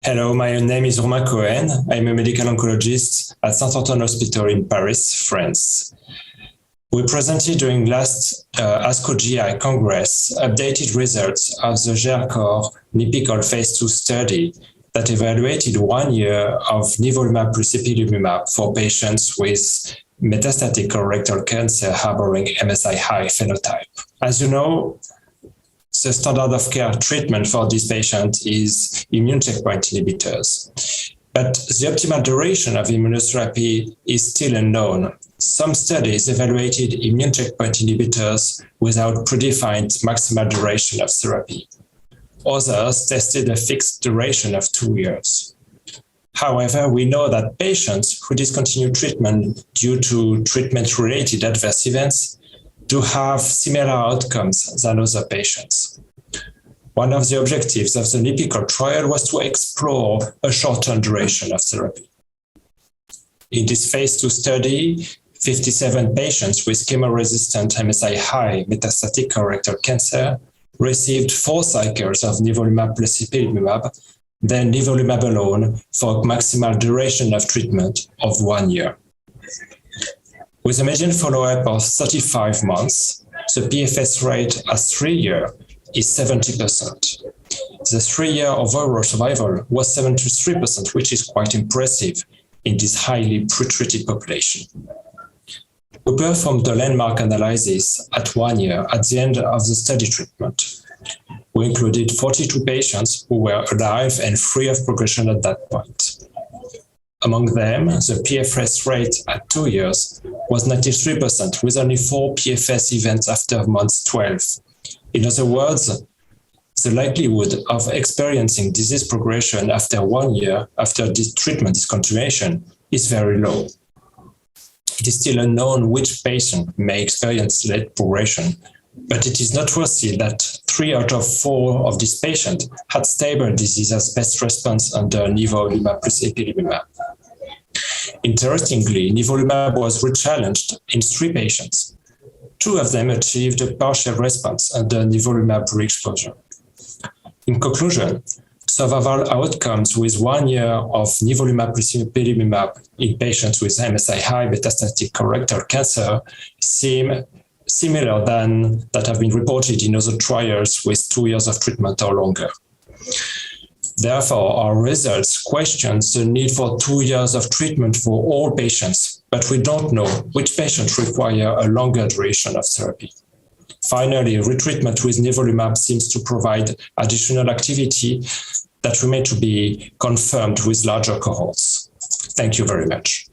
Hello, my name is Romain Cohen. I'm a medical oncologist at Saint-Antoine Hospital in Paris, France. We presented during last ASCO GI Congress updated results of the GERCOR NIPICOL Phase II study that evaluated 1 year of Nivolumab plus Ipilimumab for patients with metastatic colorectal cancer harboring MSI-high phenotype. As you know, the standard of care treatment for this patient is immune checkpoint inhibitors. But the optimal duration of immunotherapy is still unknown. Some studies evaluated immune checkpoint inhibitors without predefined maximal duration of therapy. Others tested a fixed duration of 2 years. However, we know that patients who discontinue treatment due to treatment-related adverse events do have similar outcomes than other patients. One of the objectives of the NIPICOL trial was to explore a shorter duration of therapy. In this Phase II study, 57 patients with chemo-resistant MSI-high metastatic colorectal cancer received 4 cycles of Nivolumab plus Ipilimumab, then Nivolumab alone for a maximal duration of treatment of 1 year. With a median follow-up of 35 months, the PFS rate at 3 years is 70%. The 3-year overall survival was 73%, which is quite impressive in this highly pretreated population. We performed the landmark analysis at 1 year at the end of the study treatment. We included 42 patients who were alive and free of progression at that point. Among them, the PFS rate at 2 years was 93%, with only 4 PFS events after month 12. In other words, the likelihood of experiencing disease progression after 1 year after this treatment discontinuation is very low. It is still unknown which patient may experience late progression, but it is noteworthy that 3 out of 4 of these patients had stable disease as best response under Nivolumab plus Ipilimumab. Interestingly, Nivolumab was rechallenged in 3 patients. 2 of them achieved a partial response under Nivolumab re-exposure. In conclusion, survival outcomes with 1 year of Nivolumab plus Ipilimumab in patients with MSI-high metastatic colorectal cancer seem similar than that have been reported in other trials with 2 years of treatment or longer. Therefore, our results question the need for 2 years of treatment for all patients, but we don't know which patients require a longer duration of therapy. Finally, retreatment with Nivolumab seems to provide additional activity that remains to be confirmed with larger cohorts. Thank you very much.